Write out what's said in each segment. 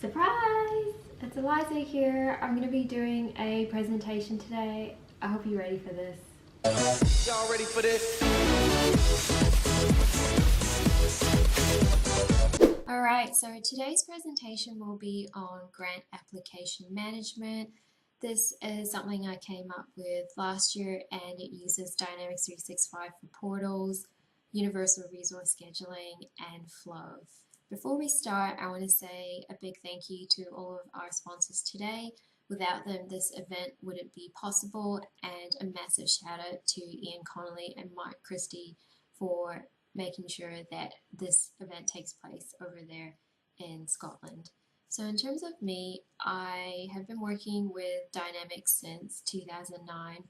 Surprise! It's Eliza here. I'm going to be doing a presentation today. I hope you're ready for this. Y'all ready for this? Alright, so today's presentation will be on grant application management. This is something I came up with last year and it uses Dynamics 365 for portals, universal resource scheduling, and flow. Before we start, I want to say a big thank you to all of our sponsors today. Without them, this event wouldn't be possible, and a massive shout out to Ian Connolly and Mark Christie for making sure that this event takes place over there in Scotland. So in terms of me, I have been working with Dynamics since 2009.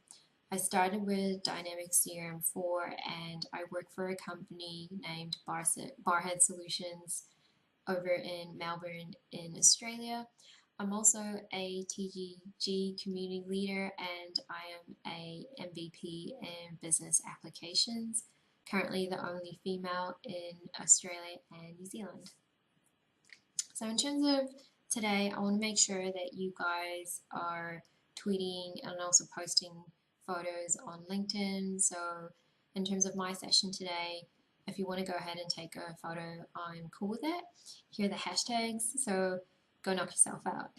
I started with Dynamics CRM4 and I work for a company named Barhead Solutions over in Melbourne in Australia. I'm also a TGG community leader and I am a MVP in business applications, currently the only female in Australia and New Zealand. So in terms of today, I want to make sure that you guys are tweeting and also posting photos on LinkedIn. So in terms of my session today, if you want to go ahead and take a photo, I'm cool with it. Here are the hashtags, so go knock yourself out.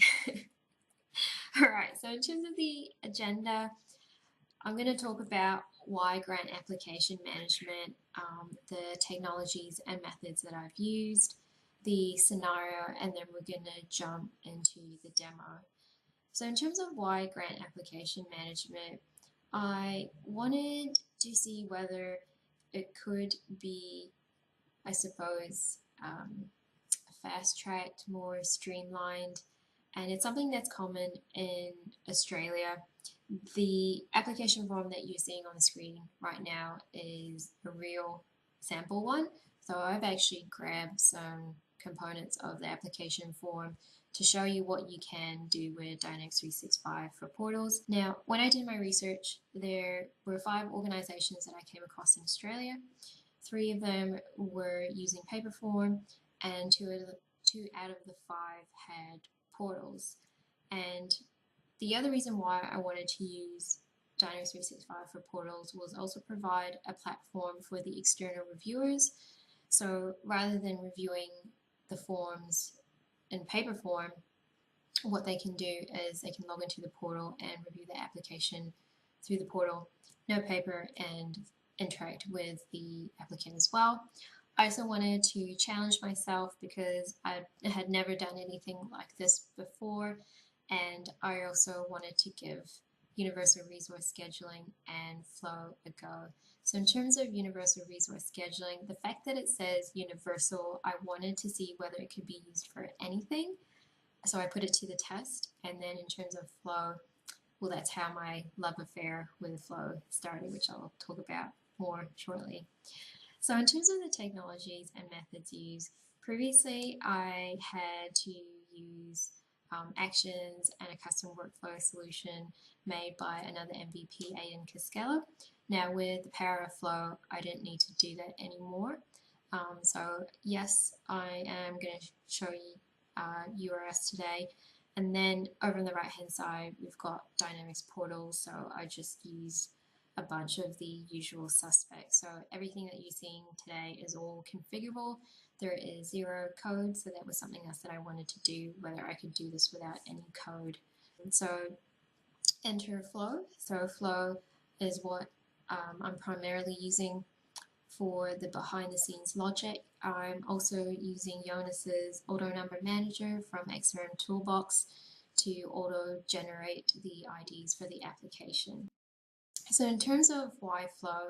Alright, so in terms of the agenda, I'm going to talk about why grant application management, the technologies and methods that I've used, the scenario, and then we're going to jump into the demo. So in terms of why grant application management, I wanted to see whether it could be, I suppose, fast-tracked, more streamlined, and it's something that's common in Australia. The application form that you're seeing on the screen right now is a real sample one. So I've actually grabbed some components of the application form to show you what you can do with Dynamics 365 for portals. Now, when I did my research, there were 5 organizations that I came across in Australia. 3 of them were using paper form and 2 out of the 5 had portals. And the other reason why I wanted to use Dynamics 365 for portals was also provide a platform for the external reviewers. So rather than reviewing the forms in paper form, what they can do is they can log into the portal and review the application through the portal, no paper, and interact with the applicant as well. I also wanted to challenge myself because I had never done anything like this before, and I also wanted to give universal resource scheduling and flow a go. So in terms of universal resource scheduling, the fact that it says universal, I wanted to see whether it could be used for anything. So I put it to the test. And then in terms of flow, well, that's how my love affair with flow started, which I'll talk about more shortly. So in terms of the technologies and methods used, previously I had to use actions and a custom workflow solution made by another MVP, Aiden Cascella. Now with the power of flow, I didn't need to do that anymore. So yes, I am going to show you URS today. And then over on the right hand side, we've got Dynamics portals. So I just use a bunch of the usual suspects. So everything that you're seeing today is all configurable. There is 0 code, so that was something else that I wanted to do, whether I could do this without any code. And so enter flow. So flow is what I'm primarily using for the behind the scenes logic. I'm also using Jonas's auto number manager from XRM Toolbox to auto generate the IDs for the application. So in terms of why flow,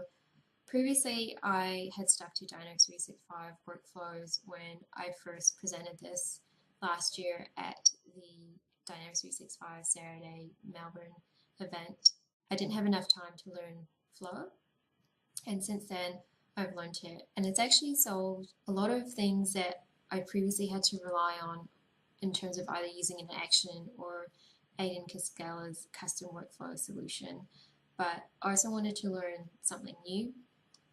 previously I had stuck to Dynamics 365 workflows when I first presented this last year at the Dynamics 365 Saturday Melbourne event. I didn't have enough time to learn flow, and since then I've learned it, and it's actually solved a lot of things that I previously had to rely on in terms of either using an action or Aiden Cascella's custom workflow solution. But I also wanted to learn something new,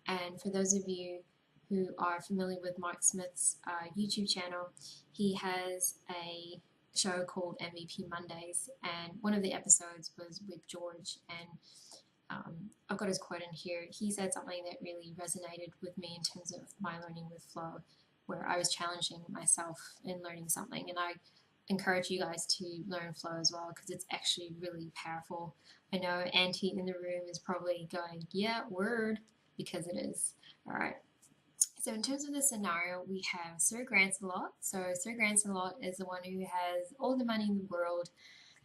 and for those of you who are familiar with Mark Smith's YouTube channel, he has a show called MVP Mondays, and one of the episodes was with George, and I've got his quote in here. He said something that really resonated with me in terms of my learning with flow, where I was challenging myself in learning something, and I encourage you guys to learn flow as well because it's actually really powerful. I know Auntie in the room is probably going, yeah, word, because it is. All right. So in terms of the scenario, we have Sir Grancelot. So Sir Grancelot is the one who has all the money in the world,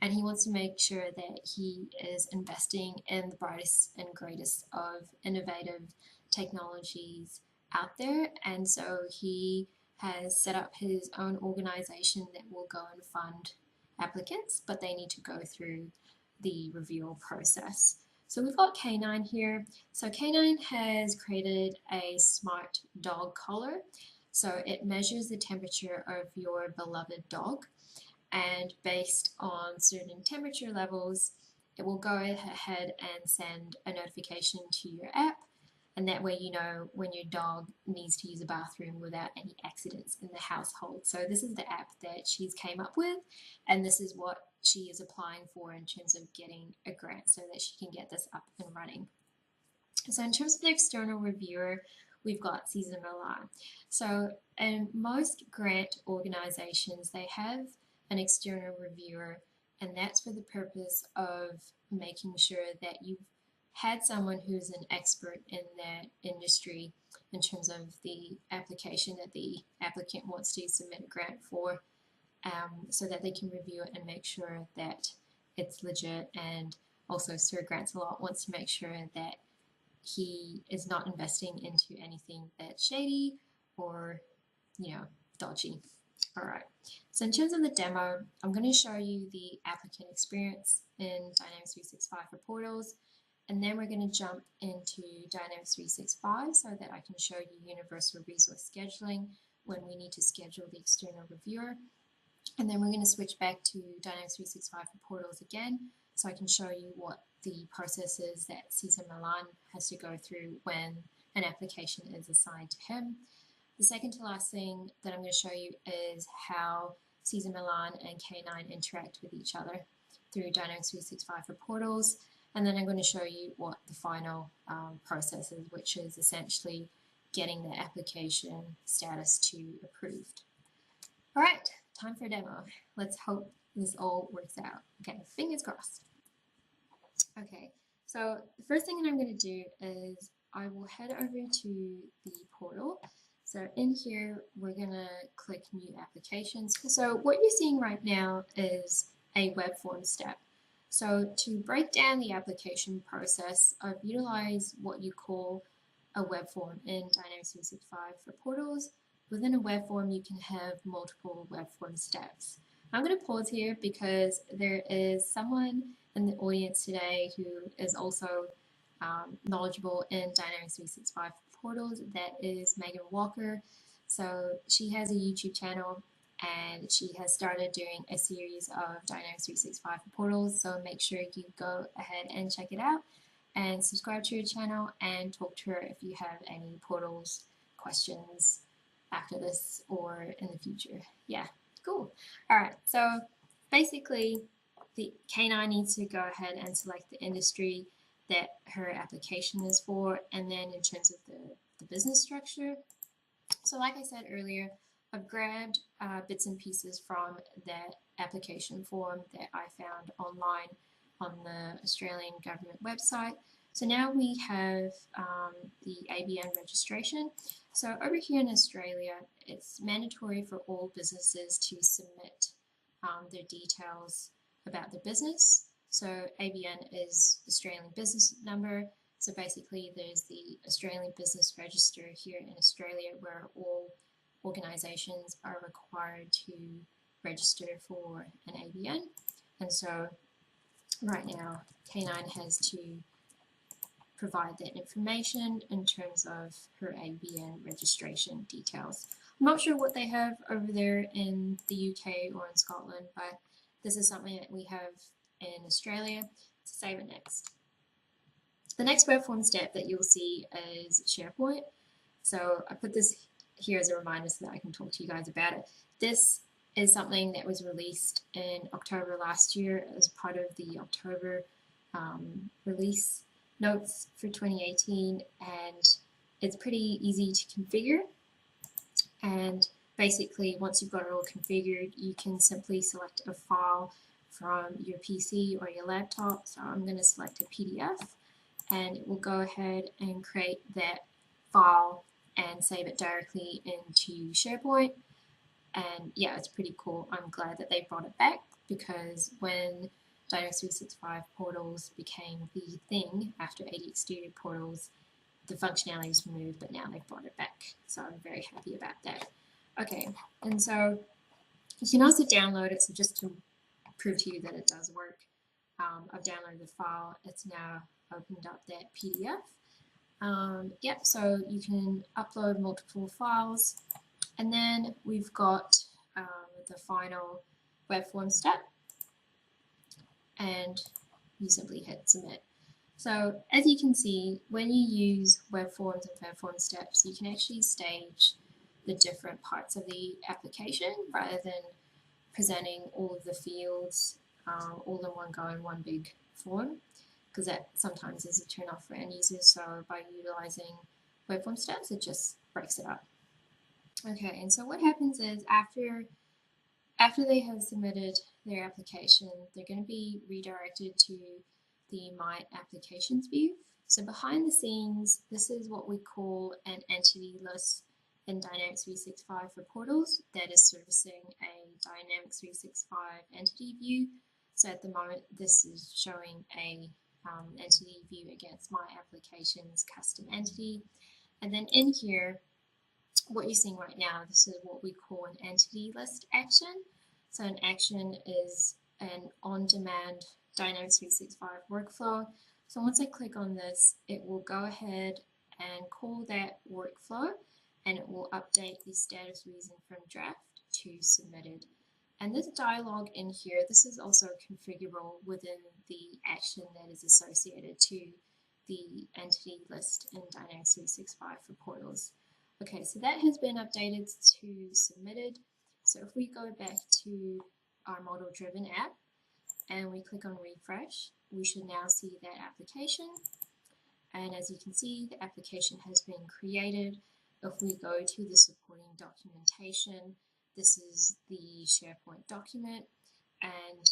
and he wants to make sure that he is investing in the brightest and greatest of innovative technologies out there. And so he has set up his own organization that will go and fund applicants, but they need to go through the review process. So we've got K9 here. So K9 has created a smart dog collar. So it measures the temperature of your beloved dog, and based on certain temperature levels, it will go ahead and send a notification to your app, and that way you know when your dog needs to use a bathroom without any accidents in the household. So this is the app that she's came up with, and this is what she is applying for in terms of getting a grant so that she can get this up and running. So in terms of the external reviewer, we've got Cesar Millan. So in most grant organizations, they have an external reviewer, and that's for the purpose of making sure that you've had someone who's an expert in that industry in terms of the application that the applicant wants to submit a grant for, so that they can review it and make sure that it's legit. And also Sir Grancelot wants to make sure that he is not investing into anything that's shady or, dodgy. All right, so in terms of the demo, I'm going to show you the applicant experience in Dynamics 365 for portals, and then we're going to jump into Dynamics 365 so that I can show you universal resource scheduling when we need to schedule the external reviewer. And then we're going to switch back to Dynamics 365 for portals again, so I can show you what the process is that Cesar Millan has to go through when an application is assigned to him. The second to last thing that I'm going to show you is how Cesar Millan and K9 interact with each other through Dynamics 365 for portals. And then I'm going to show you what the final process is, which is essentially getting the application status to approved. All right, time for a demo. Let's hope this all works out. Okay, fingers crossed. Okay, so the first thing that I'm going to do is I will head over to the portal. So in here, we're going to click New Applications. So what you're seeing right now is a web form step. So to break down the application process, I've utilized what you call a web form in Dynamics 365 for portals. Within a web form, you can have multiple web form steps. I'm going to pause here because there is someone in the audience today who is also knowledgeable in Dynamics 365 portals. That is Megan Walker. So she has a YouTube channel and she has started doing a series of Dynamics 365 portals. So make sure you go ahead and check it out and subscribe to her channel and talk to her if you have any portals questions after this or in the future. Yeah, cool. All right, so basically the K9 needs to go ahead and select the industry that her application is for, and then in terms of the business structure. So like I said earlier, I've grabbed bits and pieces from that application form that I found online on the Australian government website. So now we have the ABN registration. So over here in Australia, it's mandatory for all businesses to submit their details about their business. So ABN is Australian Business Number. So basically there's the Australian Business Register here in Australia where all organizations are required to register for an ABN. And so right now K9 has to provide that information in terms of her ABN registration details. I'm not sure what they have over there in the UK or in Scotland, but this is something that we have in Australia. So save it next. The next web form step that you'll see is SharePoint. So I put this here as a reminder so that I can talk to you guys about it. This is something that was released in October last year as part of the October release notes for 2018, and it's pretty easy to configure. And basically, once you've got it all configured, you can simply select a file from your PC or your laptop. So I'm going to select a PDF, and it will go ahead and create that file and save it directly into SharePoint. And yeah, it's pretty cool. I'm glad that they brought it back, because when Dynamics 365 portals became the thing after ADX Studio portals, the functionality was removed, but now they've brought it back. So I'm very happy about that. Okay, and so you can also download it. So just to prove to you that it does work, I've downloaded the file. It's now opened up that PDF. Yep, so you can upload multiple files. And then we've got the final web form step, and you simply hit submit. So as you can see, when you use web forms and web form steps, you can actually stage the different parts of the application rather than presenting all of the fields all in one go in one big form, because that sometimes is a turn off for end users. So by utilizing web form steps, it just breaks it up. Okay, and so what happens is after they have submitted their application, they're going to be redirected to the My Applications view. So behind the scenes, this is what we call an entity list in Dynamics 365 for portals that is servicing a Dynamics 365 entity view. So at the moment, this is showing a entity view against My Applications custom entity. And then in here, what you're seeing right now, this is what we call an entity list action. So an action is an on-demand Dynamics 365 workflow. So once I click on this, it will go ahead and call that workflow, and it will update the status reason from draft to submitted. And this dialog in here, this is also configurable within the action that is associated to the entity list in Dynamics 365 for portals. Okay, so that has been updated to submitted. So if we go back to our model-driven app and we click on refresh, we should now see that application. And as you can see, the application has been created. If we go to the supporting documentation, this is the SharePoint document. And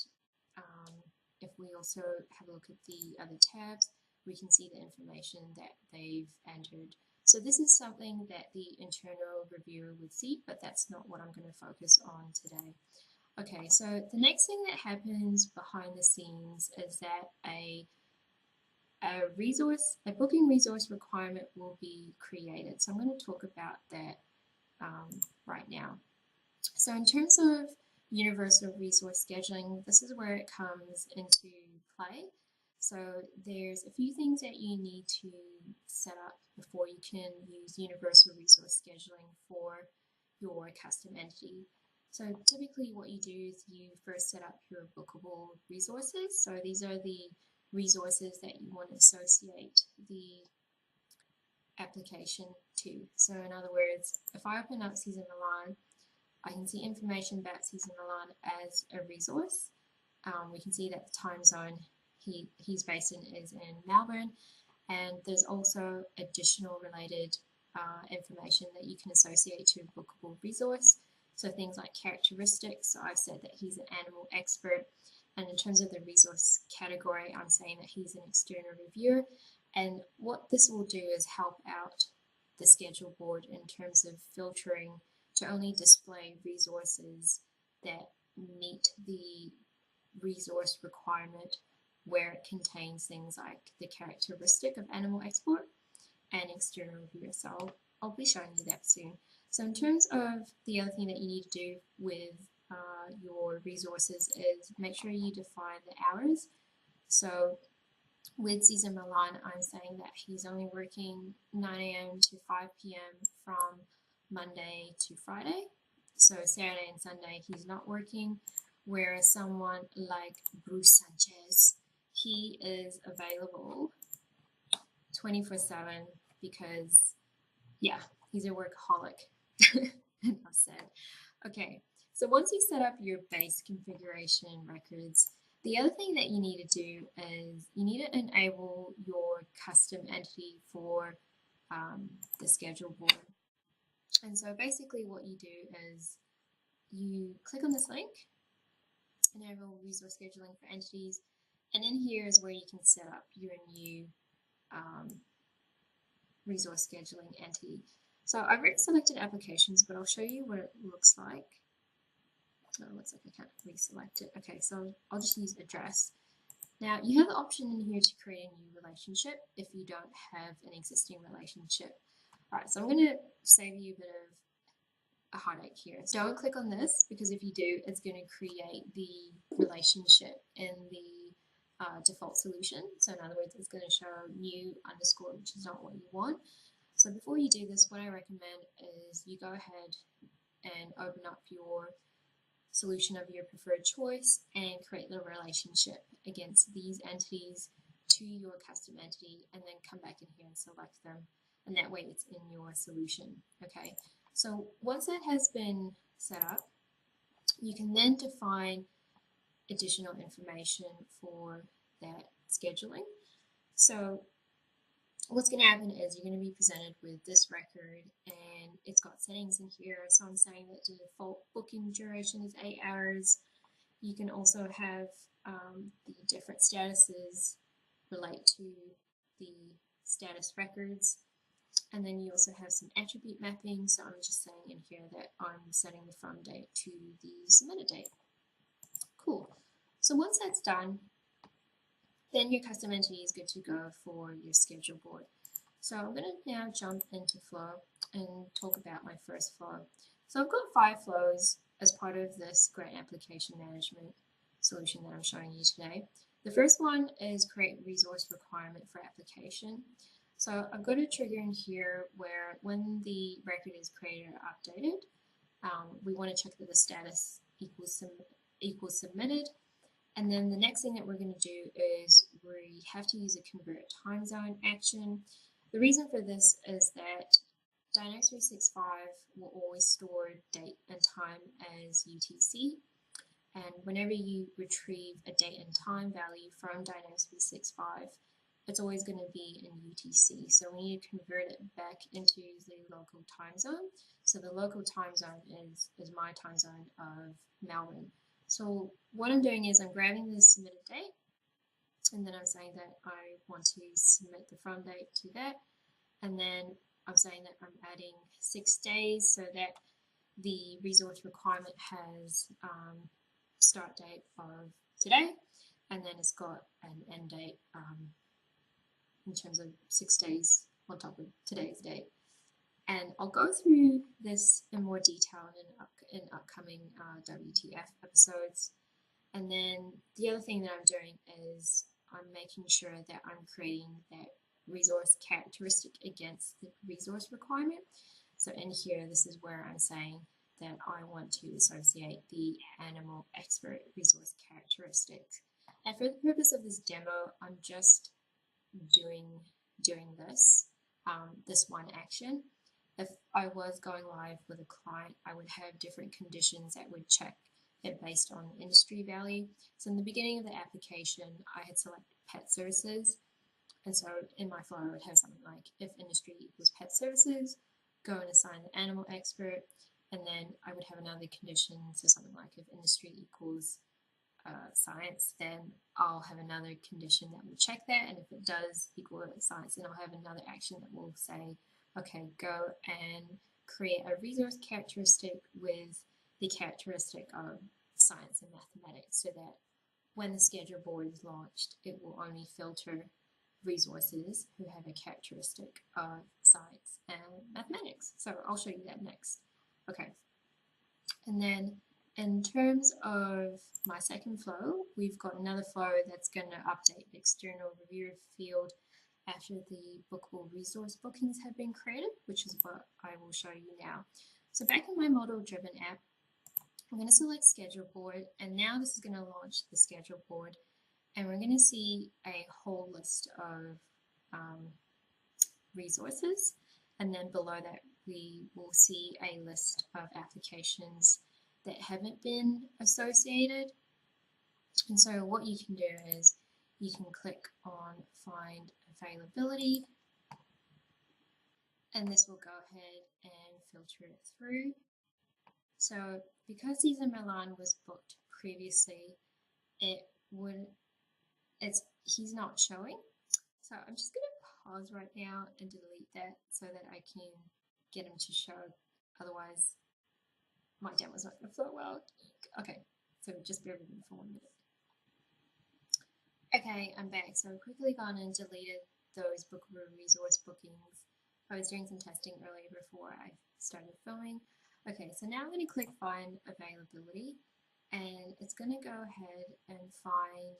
if we also have a look at the other tabs, we can see the information that they've entered. So this is something that the internal reviewer would see, but that's not what I'm going to focus on today. Okay, so the next thing that happens behind the scenes is that a booking resource requirement will be created. So I'm going to talk about that right now. So in terms of universal resource scheduling, this is where it comes into play. So there's a few things that you need to set up before you can use universal resource scheduling for your custom entity. So typically what you do is you first set up your bookable resources. So these are the resources that you want to associate the application to. So in other words, if I open up Cesar Milan, I can see information about Cesar Milan as a resource. We can see that the time zone he's based in is in Melbourne, and there's also additional related information that you can associate to a bookable resource. So things like characteristics. So I've said that he's an animal expert, and in terms of the resource category, I'm saying that he's an external reviewer. And what this will do is help out the schedule board in terms of filtering to only display resources that meet the resource requirement where it contains things like the characteristic of animal export and external reviewer. So I'll be showing you that soon. So in terms of the other thing that you need to do with your resources is make sure you define the hours. So with Cesar Milan, I'm saying that he's only working 9 a.m. to 5 p.m. from Monday to Friday. So Saturday and Sunday he's not working, whereas someone like Bruce Sanchez, he is available 24/7 because, yeah, He's a workaholic. Enough said. Okay, so once you set up your base configuration records, the other thing that you need to do is you need to enable your custom entity for the schedule board. And so basically what you do is you click on this link, enable resource scheduling for entities, and in here is where you can set up your new resource scheduling entity. So I've already selected applications, but I'll show you what it looks like. Oh, it looks like I can't reselect it. Okay, so I'll just use address. Now you have the option in here to create a new relationship if you don't have an existing relationship. Alright, so I'm going to save you a bit of a heartache here. So don't click on this, because if you do, it's going to create the relationship in the default solution. So in other words, it's going to show new underscore, which is not what you want. So before you do this, what I recommend is you go ahead and open up your solution of your preferred choice and create the relationship against these entities to your custom entity, and then come back in here and select them, and that way it's in your solution. Okay, so once that has been set up, you can then define additional information for that scheduling. So what's going to happen is you're going to be presented with this record, and it's got settings in here. So I'm saying that the default booking duration is 8 hours. You can also have the different statuses relate to the status records, and then you also have some attribute mapping. So I'm just saying in here that I'm setting the from date to the submitted date. Cool. So once that's done, then your custom entity is good to go for your schedule board. So I'm going to now jump into flow and talk about my first flow. So I've got 5 flows as part of this grant application management solution that I'm showing you today. The first one is create resource requirement for application. So I've got a trigger in here where when the record is created or updated, we want to check that the status equals submitted. And then the next thing that we're going to do is we have to use a convert time zone action. The reason for this is that Dynamics 365 will always store date and time as UTC. And whenever you retrieve a date and time value from Dynamics 365, it's always going to be in UTC. So we need to convert it back into the local time zone. So the local time zone is my time zone of Melbourne. So what I'm doing is I'm grabbing the submitted date, and then I'm saying that I want to submit the from date to that, and then I'm saying that I'm adding 6 days so that the resource requirement has start date of today, and then it's got an end date in terms of 6 days on top of today's date. And I'll go through this in more detail in upcoming WTF episodes. And then the other thing that I'm doing is I'm making sure that I'm creating that resource characteristic against the resource requirement. So in here, this is where I'm saying that I want to associate the animal expert resource characteristics. And for the purpose of this demo, I'm just doing this one action. If I was going live with a client, I would have different conditions that would check it based on industry value. So in the beginning of the application, I had selected pet services. And so in my flow, I would have something like, if industry equals pet services, go and assign the animal expert. And then I would have another condition, so something like if industry equals science, then I'll have another condition that will check that. And if it does equal science, then I'll have another action that will say, okay, go and create a resource characteristic with the characteristic of science and mathematics, so that when the schedule board is launched, it will only filter resources who have a characteristic of science and mathematics. So I'll show you that next. Okay, and then in terms of my second flow, we've got another flow that's going to update the external reviewer field after the bookable resource bookings have been created, which is what I will show you now. So back in my model-driven app, I'm going to select schedule board, and now this is going to launch the schedule board, and we're going to see a whole list of resources, and then below that we will see a list of applications that haven't been associated. And so what you can do is you can click on Find Availability, and this will go ahead and filter it through. So because Cesar Milan was booked previously, he's not showing. So I'm just going to pause right now and delete that so that I can get him to show. Otherwise, my demo's not going to flow well. Okay, so just bear with me for 1 minute. Okay, I'm back. So I've quickly gone and deleted those bookable resource bookings. I was doing some testing earlier before I started filming. Okay, so now I'm going to click Find Availability, and it's going to go ahead and find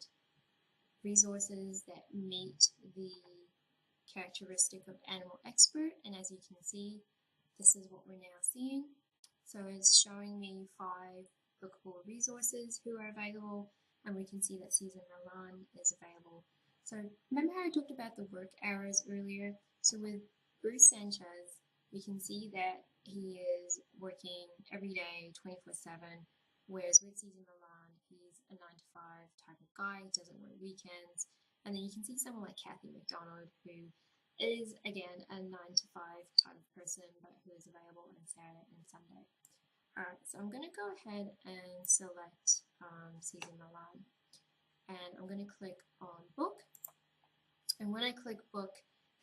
resources that meet the characteristic of animal expert, and as you can see, this is what we're now seeing. So it's showing me 5 bookable resources who are available, and we can see that Cesar Milan is available. So remember how I talked about the work hours earlier? So with Bruce Sanchez, we can see that he is working every day 24/7, whereas with Cesar Milan, he's a 9 to 5 type of guy, doesn't work weekends. And then you can see someone like Kathy McDonald, who is again a 9 to 5 type of person, but who is available on Saturday and Sunday. Alright, so I'm going to go ahead and select Cesar Milan, and I'm going to click on book, and when I click book,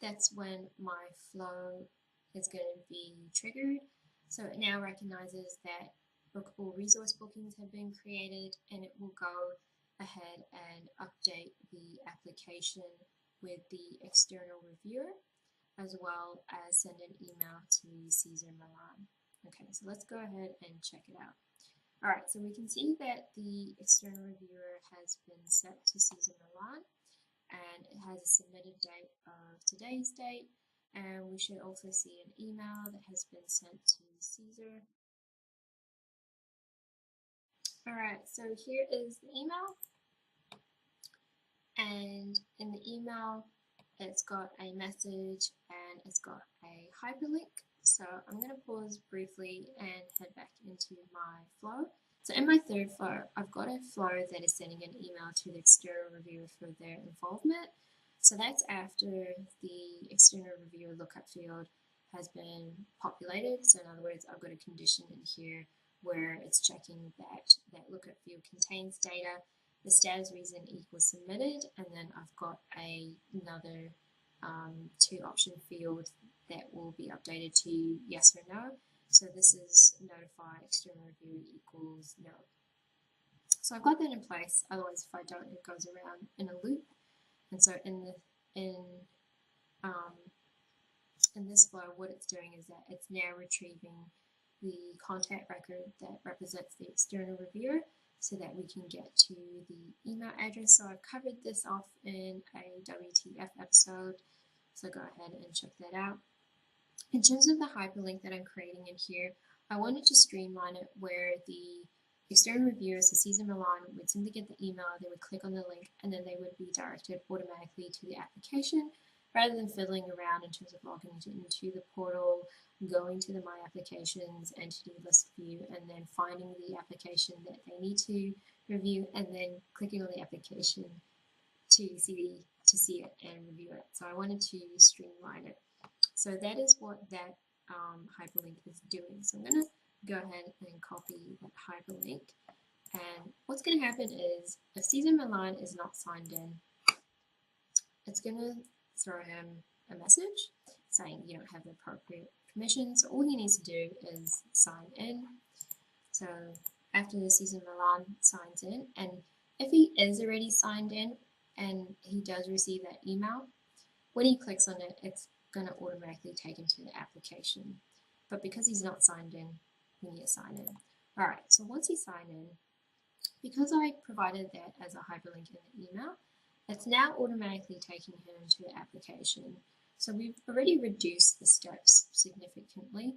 that's when my flow is going to be triggered. So it now recognizes that bookable resource bookings have been created, and it will go ahead and update the application with the external reviewer, as well as send an email to Cesar Milan. Okay, so let's go ahead and check it out. Alright, so we can see that the external reviewer has been set to Cesar Milan, and it has a submitted date of today's date, and we should also see an email that has been sent to Cesar. Alright, so here is the email, and in the email it's got a message and it's got a hyperlink. So I'm going to pause briefly and head back into my flow. So in my third flow, I've got a flow that is sending an email to the external reviewer for their involvement. So that's after the external reviewer lookup field has been populated. So in other words, I've got a condition in here where it's checking that that lookup field contains data, the status reason equals submitted, and then I've got another 2 option field that will be updated to yes or no. So this is notify external review equals no. So I've got that in place, otherwise if I don't, it goes around in a loop. And so in this flow, what it's doing is that it's now retrieving the contact record that represents the external reviewer so that we can get to the email address. So I've covered this off in a WTF episode, so go ahead and check that out. In terms of the hyperlink that I'm creating in here, I wanted to streamline it where the external reviewer, so Cesar Milan, would simply get the email, they would click on the link, and then they would be directed automatically to the application, rather than fiddling around in terms of logging into the portal, going to the My Applications entity list view, and then finding the application that they need to review, and then clicking on the application to see it and review it. So I wanted to streamline it. So that is what that hyperlink is doing. So I'm going to go ahead and copy that hyperlink. And what's going to happen is if Cesar Milan is not signed in, it's going to throw him a message saying you don't have the appropriate permission. So all he needs to do is sign in. So after the Cesar Milan signs in, and if he is already signed in and he does receive that email, when he clicks on it, it's going to automatically take him to the application. But because he's not signed in, we need to sign in. Alright, so once he's signed in, because I provided that as a hyperlink in the email, it's now automatically taking him to the application. So we've already reduced the steps significantly.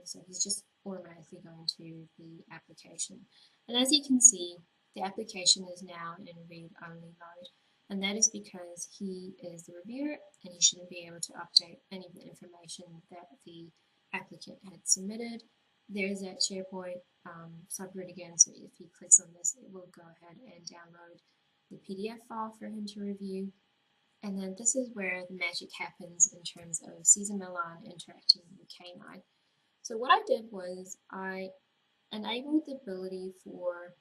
So he's just automatically going to the application. And as you can see, the application is now in read-only mode. And that is because he is the reviewer and he shouldn't be able to update any of the information that the applicant had submitted. There's that SharePoint subgrid again, so if he clicks on this, it will go ahead and download the PDF file for him to review. And then this is where the magic happens in terms of Cesar Millan interacting with K9. So what I did was I enabled the ability for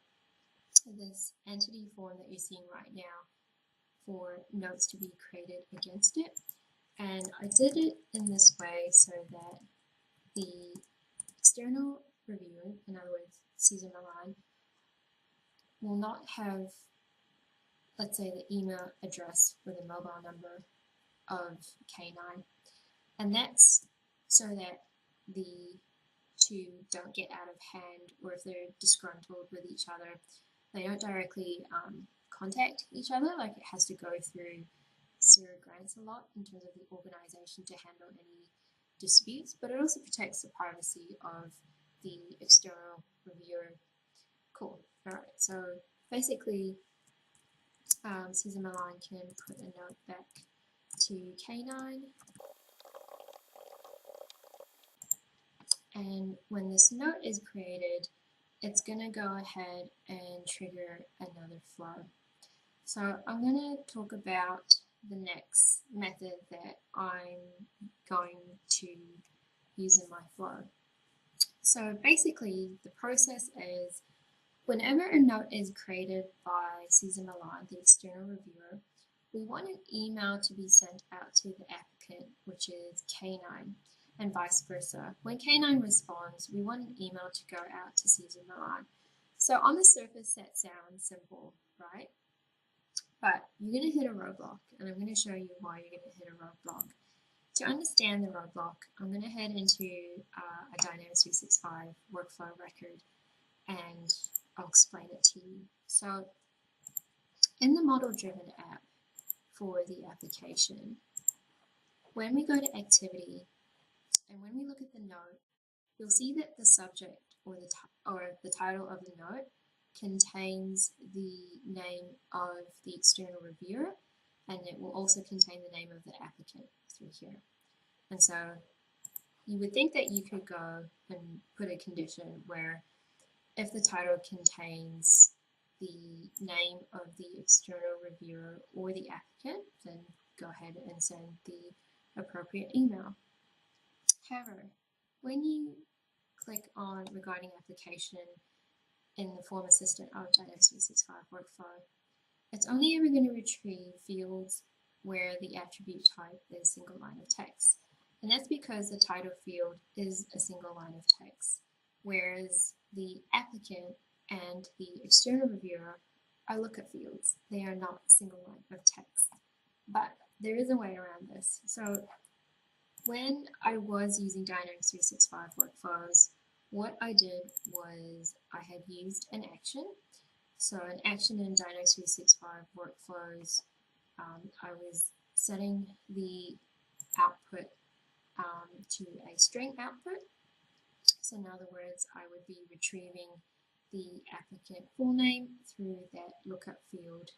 this entity form that you're seeing right now for notes to be created against it. And I did it in this way so that the external reviewer, in other words, Cesar Millan, will not have, let's say, the email address or the mobile number of K9. And that's so that the two don't get out of hand, or if they're disgruntled with each other, they don't directly contact each other. Like, it has to go through Sarah grants a lot in terms of the organization to handle any disputes, but it also protects the privacy of the external reviewer. Cool. All right. So basically, Cesar Millan can put a note back to K9. And when this note is created, it's going to go ahead and trigger another flow. So I'm going to talk about the next method that I'm going to use in my flow. So basically, the process is whenever a note is created by Cesar Millan, the external reviewer, we want an email to be sent out to the applicant, which is K9, and vice versa. When K9 responds, we want an email to go out to Cesar Millan. So on the surface, that sounds simple, right? But you're going to hit a roadblock, and I'm going to show you why you're going to hit a roadblock. To understand the roadblock, I'm going to head into a Dynamics 365 workflow record, and I'll explain it to you. So in the model-driven app for the application, when we go to activity, and when we look at the note, you'll see that the subject or the title of the note contains the name of the external reviewer, and it will also contain the name of the applicant through here. And so you would think that you could go and put a condition where if the title contains the name of the external reviewer or the applicant, then go ahead and send the appropriate email. However, when you click on regarding application in the form assistant of Dynamics 365 workflow, it's only ever going to retrieve fields where the attribute type is single line of text. And that's because the title field is a single line of text, whereas the applicant and the external reviewer are lookup fields. They are not single line of text. But there is a way around this. So when I was using Dynamics 365 workflows, what I did was I had used an action. So an action in Dynamics 365 workflows, I was setting the output to a string output. So in other words, I would be retrieving the applicant full name through that lookup field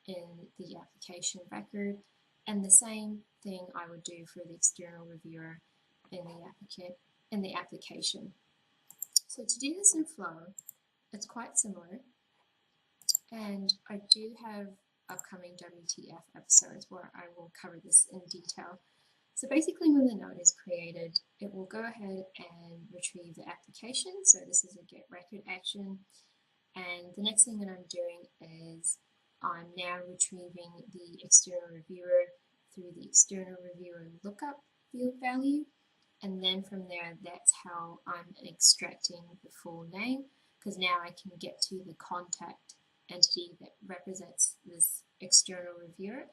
in the application record, and the same thing I would do for the external reviewer in the application. So to do this in Flow, it's quite similar, and I do have upcoming WTF episodes where I will cover this in detail. So basically, when the note is created, it will go ahead and retrieve the application. So this is a get record action. And the next thing that I'm doing is I'm now retrieving the external reviewer through the external reviewer lookup field value. And then from there, that's how I'm extracting the full name, because now I can get to the contact entity that represents this external reviewer.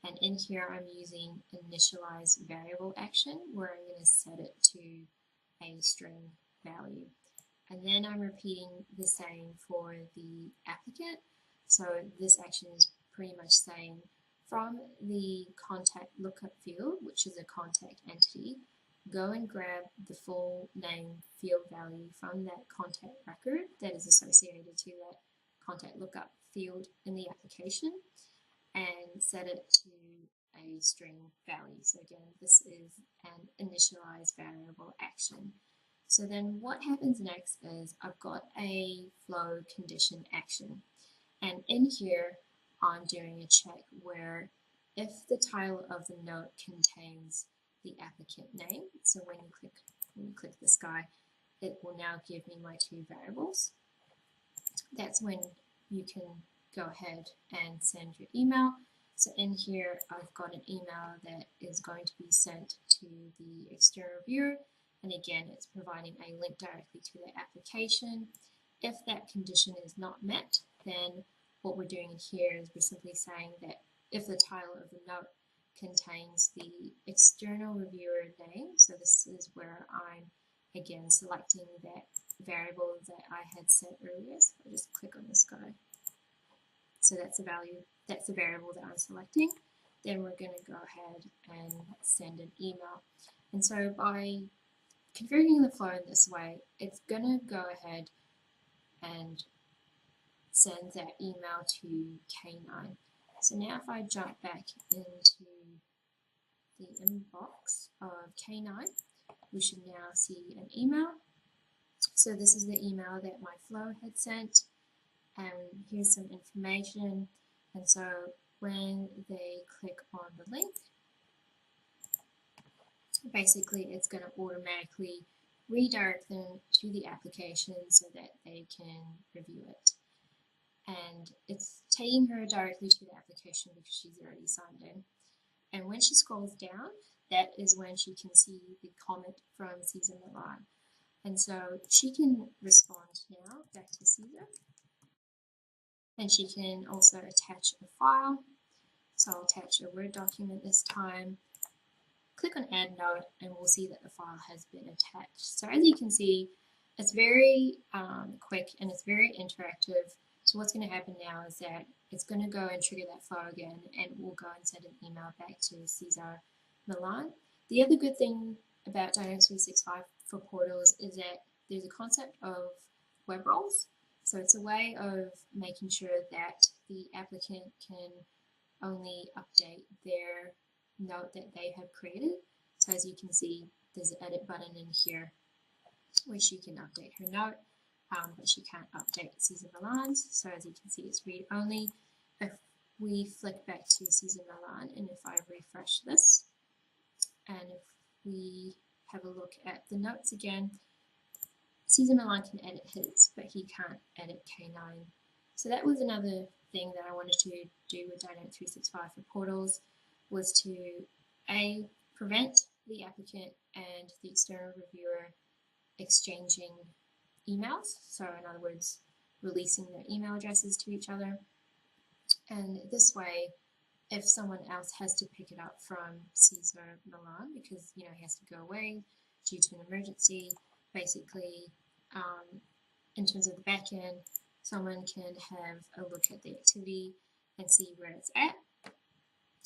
And in here, I'm using initialize variable action, where I'm going to set it to a string value. And then I'm repeating the same for the applicant. So this action is pretty much saying from the contact lookup field, which is a contact entity, go and grab the full name field value from that contact record that is associated to that contact lookup field in the application, and set it to a string value. So again, this is an initialized variable action. So then what happens next is I've got a flow condition action. And in here, I'm doing a check where if the title of the note contains the applicant name, so when you click this guy, it will now give me my two variables. That's when you can go ahead and send your email. So in here, I've got an email that is going to be sent to the external reviewer. And again, it's providing a link directly to the application. If that condition is not met, then what we're doing here is we're simply saying that if the title of the note contains the external reviewer name, so this is where I'm again selecting that variable that I had set earlier. So I'll just click on this guy. So that's the value, that's the variable that I'm selecting. Then we're going to go ahead and send an email. And so by configuring the flow in this way, it's going to go ahead and send that email to K9. So now if I jump back into the inbox of K9, we should now see an email. So this is the email that my flow had sent, and here's some information. And so when they click on the link, basically it's going to automatically redirect them to the application so that they can review it. And it's taking her directly to the application because she's already signed in. And when she scrolls down, that is when she can see the comment from Caesar Milan. And so she can respond now back to Caesar. And she can also attach a file. So I'll attach a Word document this time. Click on Add Note and we'll see that the file has been attached. So as you can see, it's very quick and it's very interactive. So what's going to happen now is that it's going to go and trigger that flow again, and we'll go and send an email back to Caesar Milan. The other good thing about Dynamics 365 for portals is that there's a concept of web roles. So it's a way of making sure that the applicant can only update their note that they have created. So as you can see, there's an edit button in here where she can update her note. But she can't update Caesar Milan's. So as you can see, it's read only. If we flick back to Caesar Milan, and if I refresh this, and if we have a look at the notes again, Caesar Milan can edit his, but he can't edit K9. So that was another thing that I wanted to do with Dynamics 365 for portals, was to A, prevent the applicant and the external reviewer exchanging emails, so in other words, releasing their email addresses to each other. And this way, if someone else has to pick it up from Caesar Milan because he has to go away due to an emergency, basically, in terms of the back end, someone can have a look at the activity and see where it's at.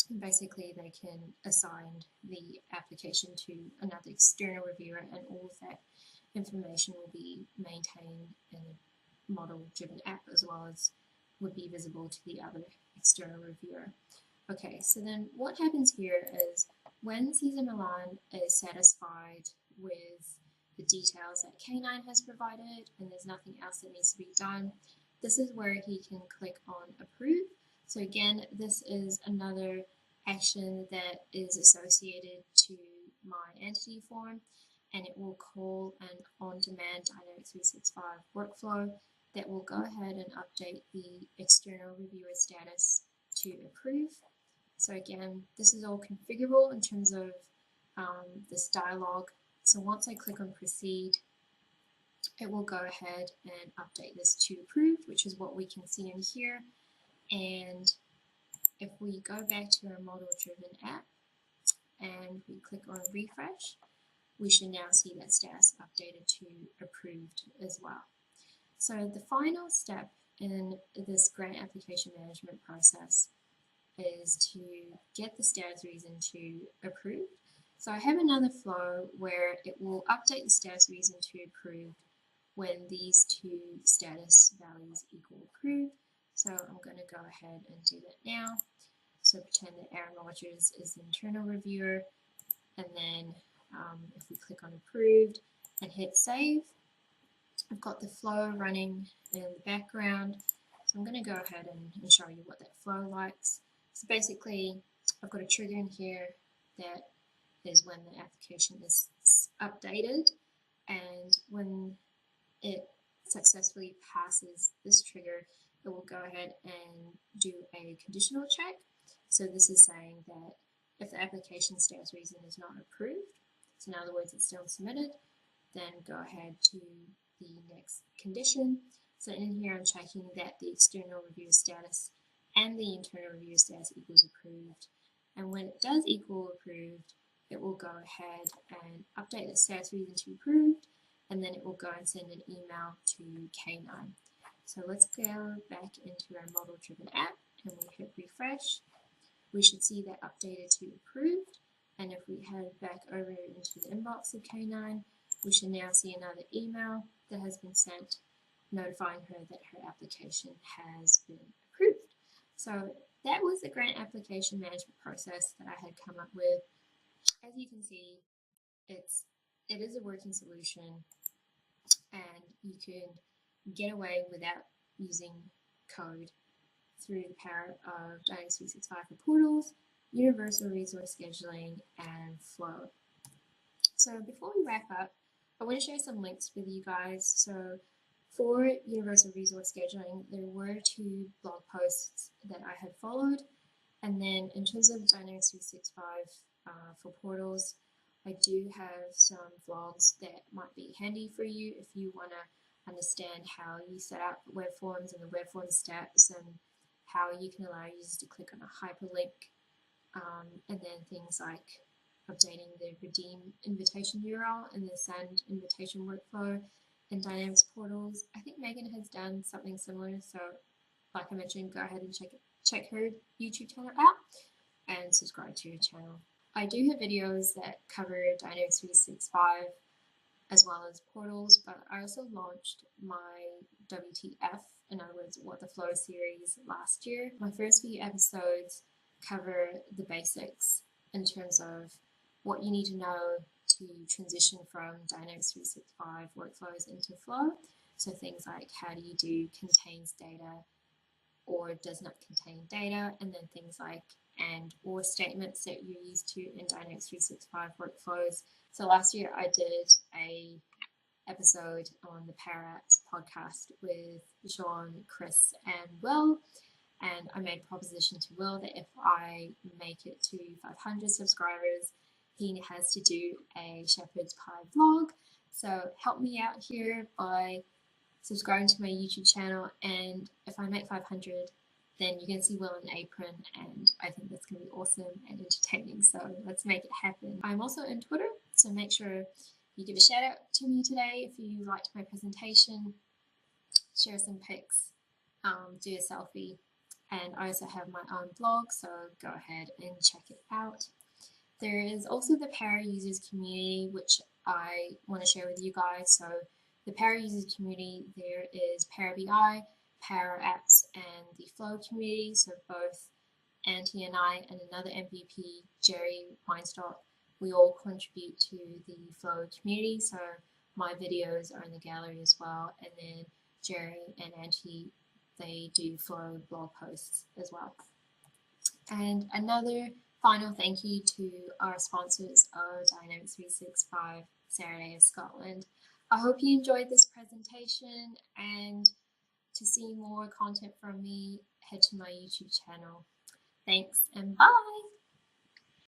And basically, they can assign the application to another external reviewer, and all of that information will be maintained in a model-driven app, as well as would be visible to the other external reviewer. Okay, so then what happens here is when Caesar Milan is satisfied with the details that K9 has provided and there's nothing else that needs to be done, this is where he can click on Approve. So again, this is another action that is associated to my entity form, and it will call an on-demand Dynamics 365 workflow that will go ahead and update the external reviewer status to approve. So again, this is all configurable in terms of this dialog. So once I click on proceed, it will go ahead and update this to approved, which is what we can see in here. And if we go back to our model-driven app and we click on refresh, we should now see that status updated to approved as well. So the final step in this grant application management process is to get the status reason to approved. So I have another flow where it will update the status reason to approved when these two status values equal approved. So I'm going to go ahead and do that now. So pretend that Aaron Rogers is the internal reviewer, and then if we click on approved and hit save, I've got the flow running in the background. So I'm going to go ahead and show you what that flow likes. So basically, I've got a trigger in here that is when the application is updated, and when it successfully passes this trigger, it will go ahead and do a conditional check. So this is saying that if the application status reason is not approved, so in other words it's still submitted, then go ahead to the next condition. So in here I'm checking that the external review status and the internal review status equals approved. And when it does equal approved, it will go ahead and update the status reason to approved, and then it will go and send an email to K9. So let's go back into our model-driven app and we hit refresh. We should see that updated to approved, and if we head back over into the inbox of K9, we should now see another email that has been sent notifying her that her application has been approved. So that was the grant application management process that I had come up with. As you can see, it is a working solution, and you can get away without using code through the power of Dynamics 365 for portals, universal resource scheduling, and flow. So before we wrap up, I want to share some links with you guys. So for universal resource scheduling, there were 2 blog posts that I had followed, and then in terms of Dynamics 365 for portals, I do have some vlogs that might be handy for you if you want to understand how you set up web forms and the web form steps, and how you can allow users to click on a hyperlink, and then things like updating the redeem invitation URL and the send invitation workflow in Dynamics portals. I think Megan has done something similar, so like I mentioned, go ahead and check her YouTube channel out and subscribe to her channel. I do have videos that cover Dynamics 365 as well as portals, but I also launched my WTF, in other words, What the Flow series last year. My first few episodes cover the basics in terms of what you need to know to transition from Dynamics 365 workflows into Flow. So things like how do you do contains data or does not contain data, and then things like and or statements that you're used to in Dynamics 365 workflows. So last year I did a episode on the Power Apps podcast with Sean, Chris, and Will, and I made a proposition to Will that if I make it to 500 subscribers, he has to do a shepherd's pie vlog. So help me out here by subscribing to my YouTube channel, and if I make 500, then you're going to see Will in an apron, and I think that's going to be awesome and entertaining, so let's make it happen. I'm also on Twitter, so make sure you give a shout out to me today if you liked my presentation, share some pics, do a selfie, and I also have my own blog, so go ahead and check it out. There is also the Power Users community, which I want to share with you guys. So the Power Users community, there is Power BI, Power Apps, and the Flow community. So both Auntie and I and another MVP, Jerry Weinstock, we all contribute to the Flow community. So my videos are in the gallery as well, and then Jerry and Auntie, they do Flow blog posts as well. And another final thank you to our sponsors of Dynamics 365 Saturday of Scotland. I hope you enjoyed this presentation, and to see more content from me, head to my YouTube channel. Thanks and bye!